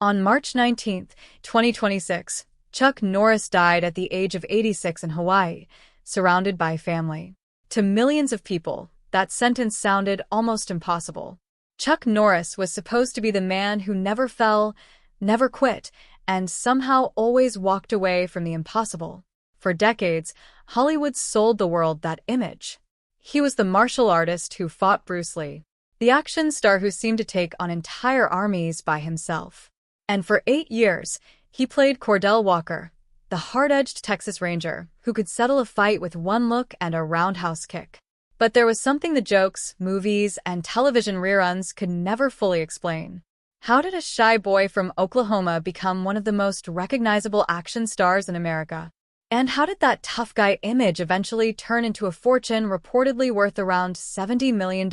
On March 19, 2026, Chuck Norris died at the age of 86 in Hawaii, surrounded by family. To millions of people, that sentence sounded almost impossible. Chuck Norris was supposed to be the man who never fell, never quit, and somehow always walked away from the impossible. For decades, Hollywood sold the world that image. He was the martial artist who fought Bruce Lee, the action star who seemed to take on entire armies by himself. And for 8 years, he played Cordell Walker, the hard-edged Texas Ranger who could settle a fight with one look and a roundhouse kick. But there was something the jokes, movies, and television reruns could never fully explain. How did a shy boy from Oklahoma become one of the most recognizable action stars in America? And how did that tough guy image eventually turn into a fortune reportedly worth around $70 million?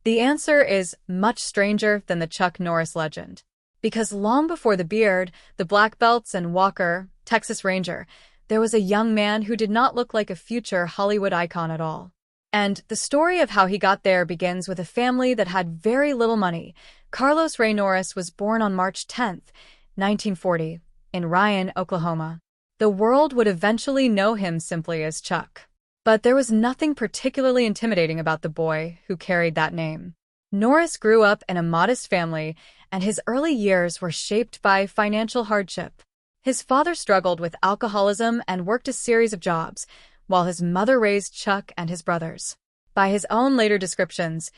The answer is much stranger than the Chuck Norris legend. Because long before the beard, the black belts, and Walker, Texas Ranger, there was a young man who did not look like a future Hollywood icon at all. And the story of how he got there begins with a family that had very little money. Carlos Ray Norris was born on March 10, 1940, in Ryan, Oklahoma. The world would eventually know him simply as Chuck. But there was nothing particularly intimidating about the boy who carried that name. Norris grew up in a modest family, and his early years were shaped by financial hardship. His father struggled with alcoholism and worked a series of jobs, while his mother raised Chuck and his brothers. By his own later descriptions,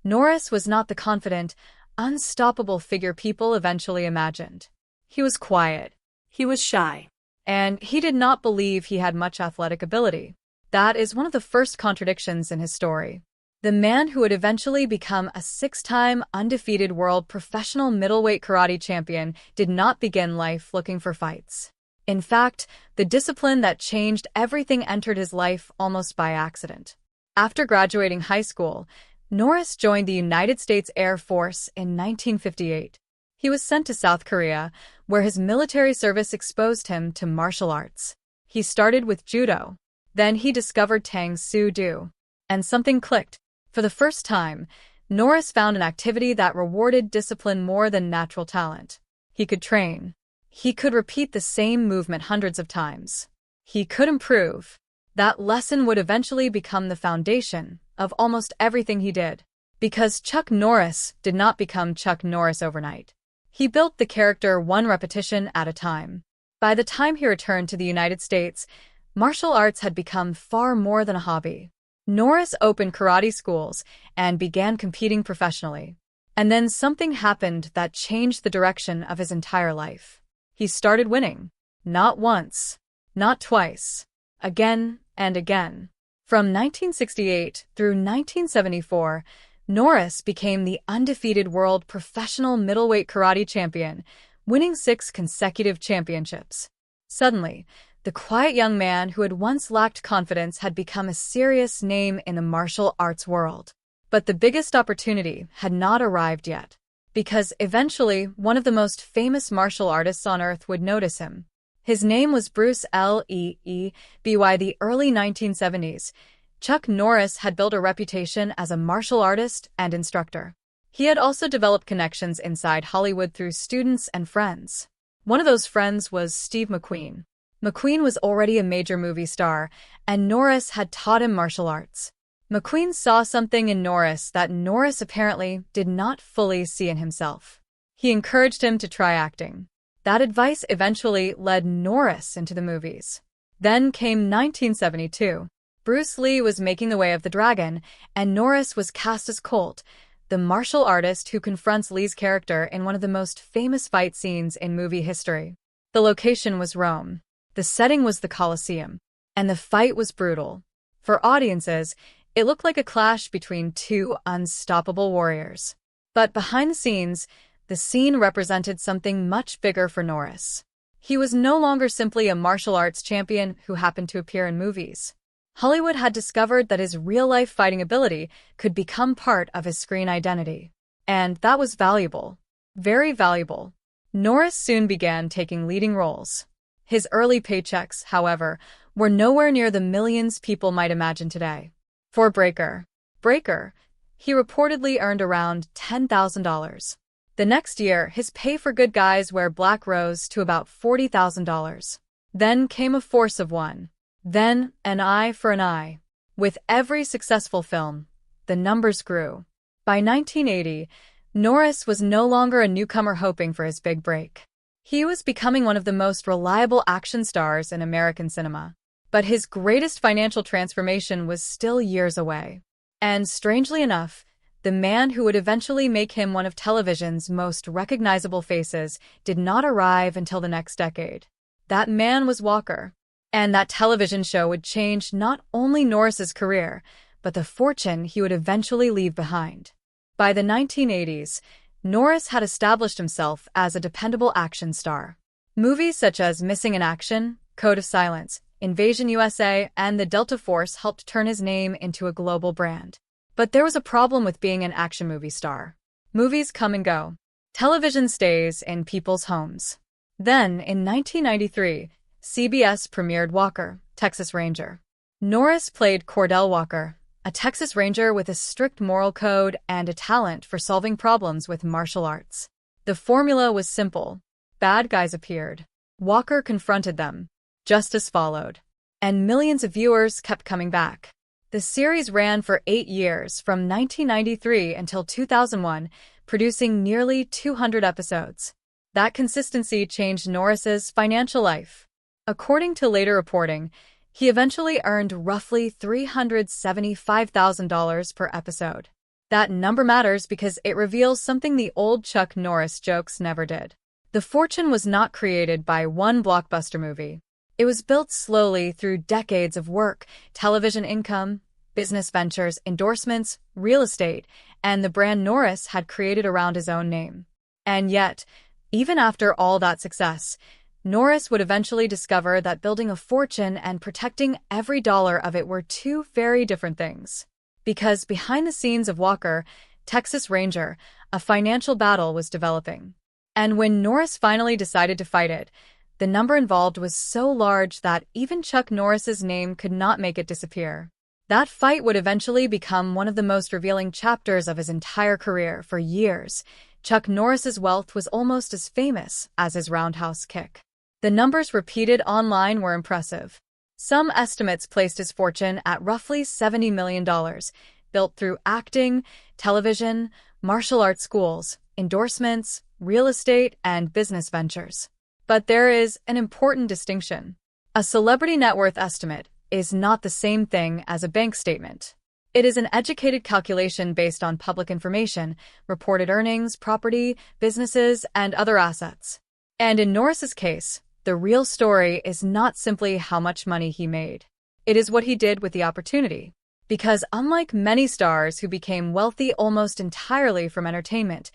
Norris was not the confident, unstoppable figure people eventually imagined. He was quiet. He was shy. And he did not believe he had much athletic ability. That is one of the first contradictions in his story. The man who would eventually become a 6-time undefeated world professional middleweight karate champion did not begin life looking for fights. In fact, the discipline that changed everything entered his life almost by accident. After graduating high school, Norris joined the United States Air Force in 1958. He was sent to South Korea, where his military service exposed him to martial arts. He started with judo. Then he discovered Tang Soo Do. And something clicked. For the first time, Norris found an activity that rewarded discipline more than natural talent. He could train. He could repeat the same movement hundreds of times. He could improve. That lesson would eventually become the foundation of almost everything he did. Because Chuck Norris did not become Chuck Norris overnight. He built the character one repetition at a time. By the time he returned to the United States, martial arts had become far more than a hobby. Norris opened karate schools and began competing professionally. And then something happened that changed the direction of his entire life. He started winning. Not once. Not twice. Again and again. From 1968 through 1974, Norris became the undefeated world professional middleweight karate champion, winning 6 consecutive championships. Suddenly, the quiet young man who had once lacked confidence had become a serious name in the martial arts world. But the biggest opportunity had not arrived yet. Because eventually, one of the most famous martial artists on earth would notice him. His name was Bruce Lee. By the early 1970s, Chuck Norris had built a reputation as a martial artist and instructor. He had also developed connections inside Hollywood through students and friends. One of those friends was Steve McQueen. McQueen was already a major movie star, and Norris had taught him martial arts. McQueen saw something in Norris that Norris apparently did not fully see in himself. He encouraged him to try acting. That advice eventually led Norris into the movies. Then came 1972. Bruce Lee was making the way of the dragon, and Norris was cast as Colt, the martial artist who confronts Lee's character in one of the most famous fight scenes in movie history. The location was Rome. The setting was the Colosseum, and the fight was brutal. For audiences, it looked like a clash between 2 unstoppable warriors. But behind the scenes, the scene represented something much bigger for Norris. He was no longer simply a martial arts champion who happened to appear in movies. Hollywood had discovered that his real-life fighting ability could become part of his screen identity. And that was valuable. Very valuable. Norris soon began taking leading roles. His early paychecks, however, were nowhere near the millions people might imagine today. For Breaker, he reportedly earned around $10,000. The next year, his pay for Good Guys Wear Black rose to about $40,000. Then came A Force of One. Then, An Eye for an Eye. With every successful film, the numbers grew. By 1980, Norris was no longer a newcomer hoping for his big break. He was becoming one of the most reliable action stars in American cinema. But his greatest financial transformation was still years away. And strangely enough, the man who would eventually make him one of television's most recognizable faces did not arrive until the next decade. That man was Walker. And that television show would change not only Norris's career, but the fortune he would eventually leave behind. By the 1980s, Norris had established himself as a dependable action star. Movies such as Missing in Action, Code of Silence, Invasion USA, and The Delta Force helped turn his name into a global brand. But there was a problem with being an action movie star. Movies come and go. Television stays in people's homes. Then, in 1993, CBS premiered Walker, Texas Ranger. Norris played Cordell Walker, a Texas Ranger with a strict moral code and a talent for solving problems with martial arts. The formula was simple. Bad guys appeared. Walker confronted them. Justice followed. And millions of viewers kept coming back. The series ran for 8 years, from 1993 until 2001, producing nearly 200 episodes. That consistency changed Norris's financial life. According to later reporting, he eventually earned roughly $375,000 per episode. That number matters because it reveals something the old Chuck Norris jokes never did. The fortune was not created by one blockbuster movie. It was built slowly through decades of work, television income, business ventures, endorsements, real estate, and the brand Norris had created around his own name. And yet, even after all that success, Norris would eventually discover that building a fortune and protecting every dollar of it were two very different things. Because behind the scenes of Walker, Texas Ranger, a financial battle was developing. And when Norris finally decided to fight it, the number involved was so large that even Chuck Norris's name could not make it disappear. That fight would eventually become one of the most revealing chapters of his entire career. For years, Chuck Norris's wealth was almost as famous as his roundhouse kick. The numbers repeated online were impressive. Some estimates placed his fortune at roughly $70 million, built through acting, television, martial arts schools, endorsements, real estate, and business ventures. But there is an important distinction. A celebrity net worth estimate is not the same thing as a bank statement. It is an educated calculation based on public information, reported earnings, property, businesses, and other assets. And in Norris's case, the real story is not simply how much money he made. It is what he did with the opportunity. Because unlike many stars who became wealthy almost entirely from entertainment,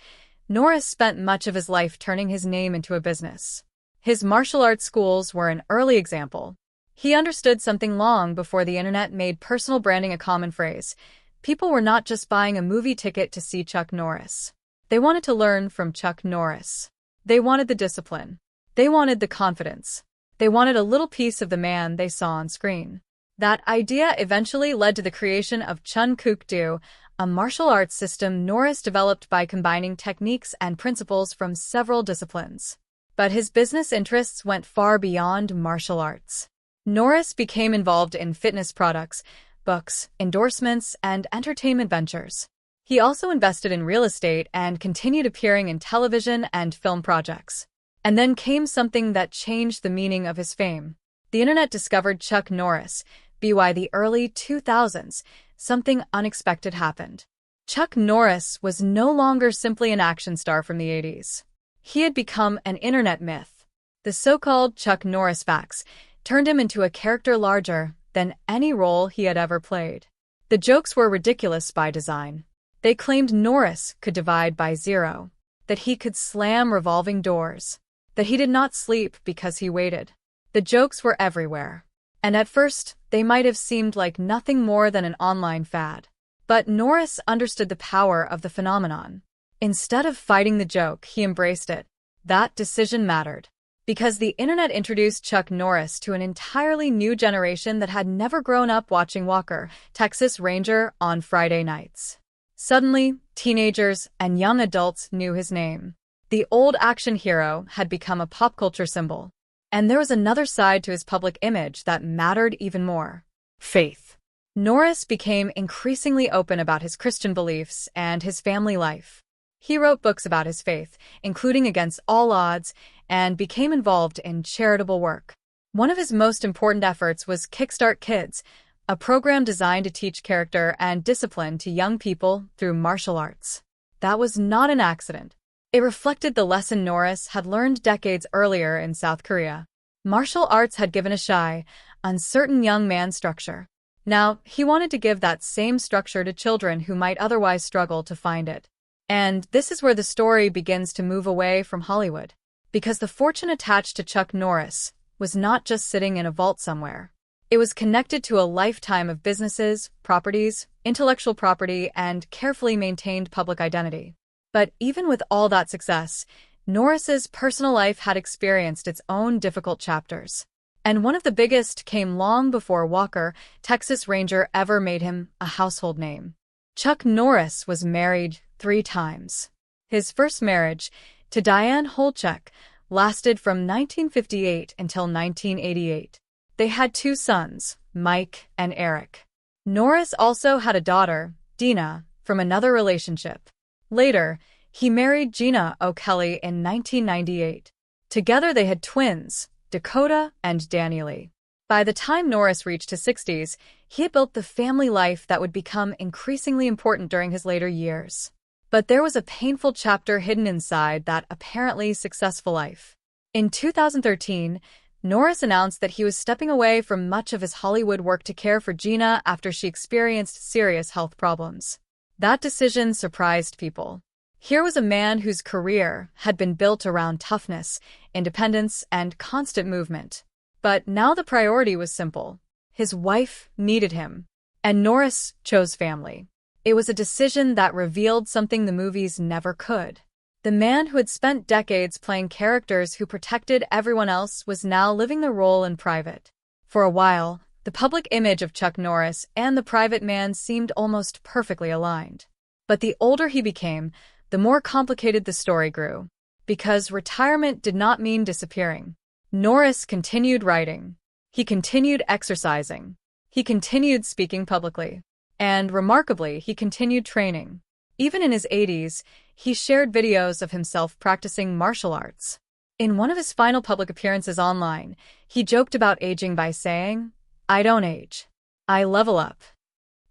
Norris spent much of his life turning his name into a business. His martial arts schools were an early example. He understood something long before the internet made personal branding a common phrase. People were not just buying a movie ticket to see Chuck Norris. They wanted to learn from Chuck Norris. They wanted the discipline. They wanted the confidence. They wanted a little piece of the man they saw on screen. That idea eventually led to the creation of Chun Kuk Do, a martial arts system Norris developed by combining techniques and principles from several disciplines. But his business interests went far beyond martial arts. Norris became involved in fitness products, books, endorsements, and entertainment ventures. He also invested in real estate and continued appearing in television and film projects. And then came something that changed the meaning of his fame. The internet discovered Chuck Norris. By the early 2000s, something unexpected happened. Chuck Norris was no longer simply an action star from the 80s. He had become an internet myth. The so-called Chuck Norris facts turned him into a character larger than any role he had ever played. The jokes were ridiculous by design. They claimed Norris could divide by zero, that he could slam revolving doors, that he did not sleep because he waited. The jokes were everywhere. And at first, they might have seemed like nothing more than an online fad. But Norris understood the power of the phenomenon. Instead of fighting the joke, he embraced it. That decision mattered. Because the internet introduced Chuck Norris to an entirely new generation that had never grown up watching Walker, Texas Ranger on Friday nights. Suddenly, teenagers and young adults knew his name. The old action hero had become a pop culture symbol. And there was another side to his public image that mattered even more: faith. Norris became increasingly open about his Christian beliefs and his family life. He wrote books about his faith, including Against All Odds, and became involved in charitable work. One of his most important efforts was Kickstart Kids, a program designed to teach character and discipline to young people through martial arts. That was not an accident. It reflected the lesson Norris had learned decades earlier in South Korea. Martial arts had given a shy, uncertain young man structure. Now, he wanted to give that same structure to children who might otherwise struggle to find it. And this is where the story begins to move away from Hollywood. Because the fortune attached to Chuck Norris was not just sitting in a vault somewhere. It was connected to a lifetime of businesses, properties, intellectual property, and carefully maintained public identity. But even with all that success, Norris's personal life had experienced its own difficult chapters. And one of the biggest came long before Walker, Texas Ranger, ever made him a household name. Chuck Norris was married 3 times. His first marriage, to Diane Holchek, lasted from 1958 until 1988. They had 2 sons, Mike and Eric. Norris also had a daughter, Dina, from another relationship. Later, he married Gina O'Kelly in 1998. Together they had twins, Dakota and Danielle. By the time Norris reached his 60s, he had built the family life that would become increasingly important during his later years. But there was a painful chapter hidden inside that apparently successful life. In 2013, Norris announced that he was stepping away from much of his Hollywood work to care for Gina after she experienced serious health problems. That decision surprised people. Here was a man whose career had been built around toughness, independence, and constant movement. But now the priority was simple. His wife needed him, and Norris chose family. It was a decision that revealed something the movies never could. The man who had spent decades playing characters who protected everyone else was now living the role in private. For a while, the public image of Chuck Norris and the private man seemed almost perfectly aligned. But the older he became, the more complicated the story grew. Because retirement did not mean disappearing. Norris continued writing. He continued exercising. He continued speaking publicly. And, remarkably, he continued training. Even in his 80s, he shared videos of himself practicing martial arts. In one of his final public appearances online, he joked about aging by saying, "I don't age. I level up."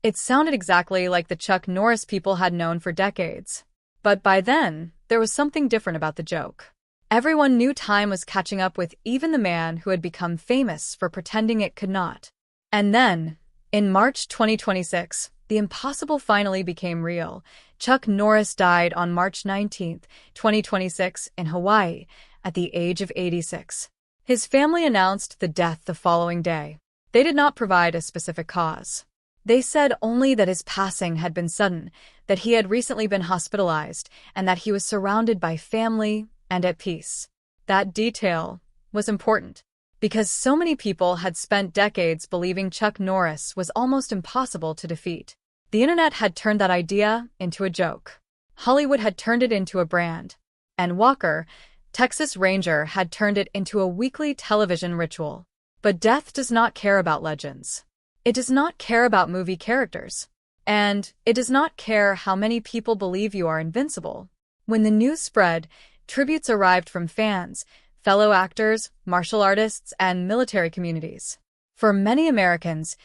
It sounded exactly like the Chuck Norris people had known for decades. But by then, there was something different about the joke. Everyone knew time was catching up with even the man who had become famous for pretending it could not. And then, in March 2026, the impossible finally became real. Chuck Norris died on March 19, 2026, in Hawaii, at the age of 86. His family announced the death the following day. They did not provide a specific cause. They said only that his passing had been sudden, that he had recently been hospitalized, and that he was surrounded by family and at peace. That detail was important, because so many people had spent decades believing Chuck Norris was almost impossible to defeat. The internet had turned that idea into a joke. Hollywood had turned it into a brand. And Walker, Texas Ranger, had turned it into a weekly television ritual. But death does not care about legends. It does not care about movie characters. And it does not care how many people believe you are invincible. When the news spread, tributes arrived from fans, fellow actors, martial artists, and military communities. For many Americans,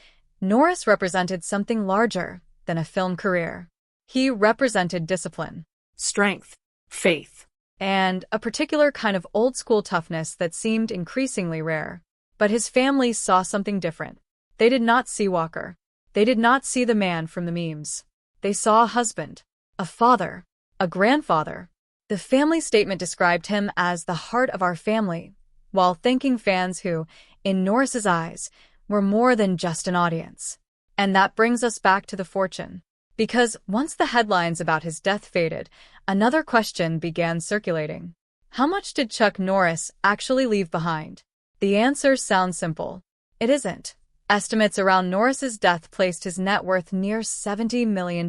Norris represented something larger than a film career. He represented discipline, strength, faith, and a particular kind of old-school toughness that seemed increasingly rare. But his family saw something different. They did not see Walker. They did not see the man from the memes. They saw a husband, a father, a grandfather. The family statement described him as the heart of our family, while thanking fans who, in Norris's eyes, were more than just an audience. And that brings us back to the fortune. Because once the headlines about his death faded, another question began circulating. How much did Chuck Norris actually leave behind? The answer sounds simple. It isn't. Estimates around Norris's death placed his net worth near $70 million.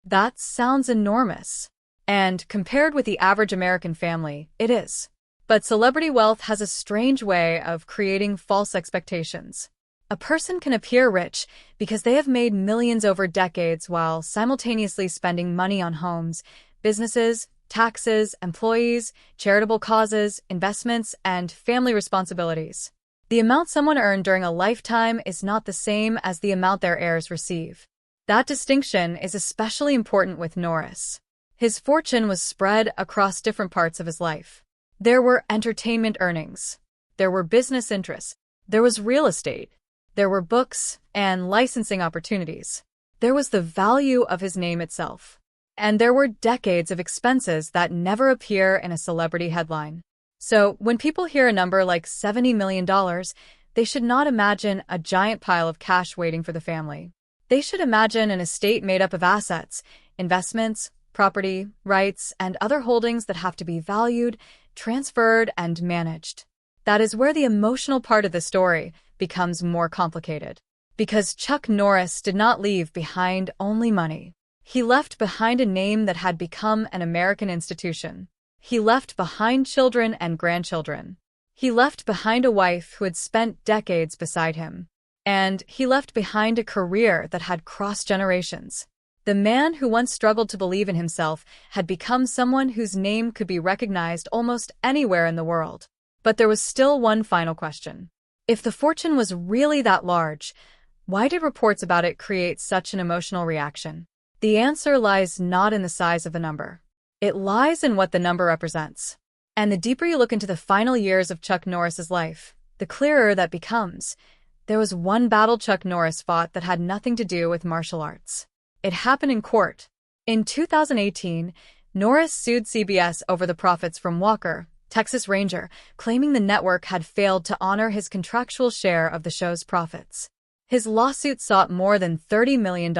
That sounds enormous. And compared with the average American family, it is. But celebrity wealth has a strange way of creating false expectations. A person can appear rich because they have made millions over decades while simultaneously spending money on homes, businesses, taxes, employees, charitable causes, investments, and family responsibilities. The amount someone earned during a lifetime is not the same as the amount their heirs receive. That distinction is especially important with Norris. His fortune was spread across different parts of his life. There were entertainment earnings. There were business interests. There was real estate. There were books and licensing opportunities. There was the value of his name itself. And there were decades of expenses that never appear in a celebrity headline. So, when people hear a number like $70 million, they should not imagine a giant pile of cash waiting for the family. They should imagine an estate made up of assets, investments, property, rights, and other holdings that have to be valued, transferred, and managed. That is where the emotional part of the story becomes more complicated. Because Chuck Norris did not leave behind only money. He left behind a name that had become an American institution. He left behind children and grandchildren. He left behind a wife who had spent decades beside him. And he left behind a career that had crossed generations. The man who once struggled to believe in himself had become someone whose name could be recognized almost anywhere in the world. But there was still one final question. If the fortune was really that large, why did reports about it create such an emotional reaction? The answer lies not in the size of the number. It lies in what the number represents. And the deeper you look into the final years of Chuck Norris's life, the clearer that becomes. There was one battle Chuck Norris fought that had nothing to do with martial arts. It happened in court. In 2018, Norris sued CBS over the profits from Walker, Texas Ranger, claiming the network had failed to honor his contractual share of the show's profits. His lawsuit sought more than $30 million.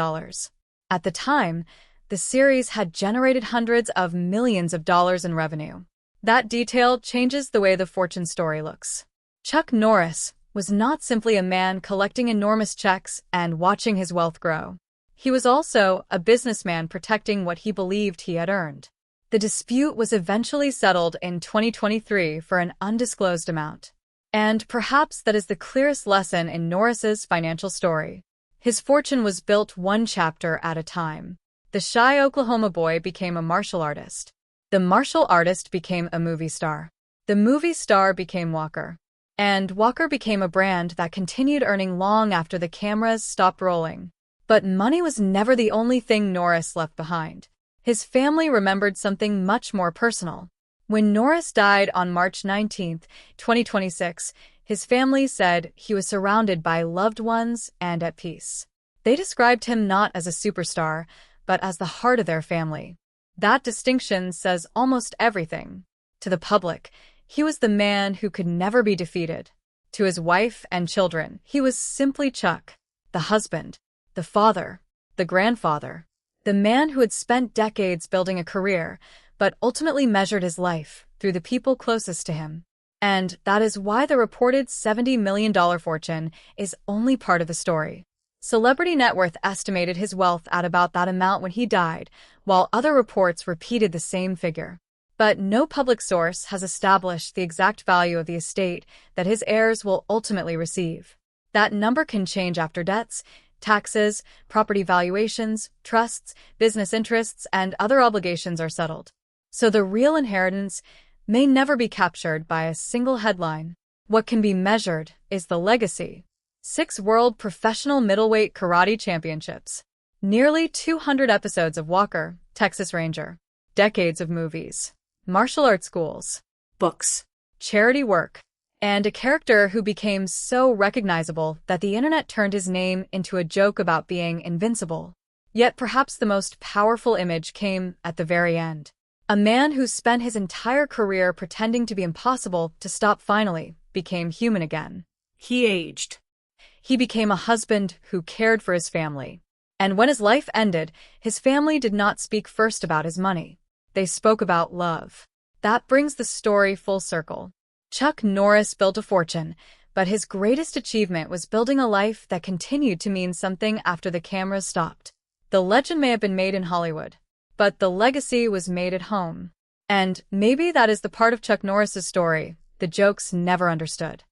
At the time, the series had generated hundreds of millions of dollars in revenue. That detail changes the way the fortune story looks. Chuck Norris was not simply a man collecting enormous checks and watching his wealth grow. He was also a businessman protecting what he believed he had earned. The dispute was eventually settled in 2023 for an undisclosed amount. And perhaps that is the clearest lesson in Norris's financial story. His fortune was built one chapter at a time. The shy Oklahoma boy became a martial artist. The martial artist became a movie star. The movie star became Walker. And Walker became a brand that continued earning long after the cameras stopped rolling. But money was never the only thing Norris left behind. His family remembered something much more personal. When Norris died on March 19, 2026, his family said he was surrounded by loved ones and at peace. They described him not as a superstar, but as the heart of their family. That distinction says almost everything. To the public, he was the man who could never be defeated. To his wife and children, he was simply Chuck, the husband, the father, the grandfather, the man who had spent decades building a career, but ultimately measured his life through the people closest to him. And that is why the reported $70 million fortune is only part of the story. Celebrity Net Worth estimated his wealth at about that amount when he died, while other reports repeated the same figure. But no public source has established the exact value of the estate that his heirs will ultimately receive. That number can change after debts, taxes, property valuations, trusts, business interests, and other obligations are settled. So the real inheritance may never be captured by a single headline. What can be measured is the legacy. 6 World Professional Middleweight Karate Championships. Nearly 200 episodes of Walker, Texas Ranger. Decades of movies. Martial arts schools. Books. Charity work. And a character who became so recognizable that the internet turned his name into a joke about being invincible. Yet perhaps the most powerful image came at the very end. A man who spent his entire career pretending to be impossible to stop finally became human again. He aged. He became a husband who cared for his family. And when his life ended, his family did not speak first about his money. They spoke about love. That brings the story full circle. Chuck Norris built a fortune, but his greatest achievement was building a life that continued to mean something after the cameras stopped. The legend may have been made in Hollywood, but the legacy was made at home. And maybe that is the part of Chuck Norris's story the jokes never understood.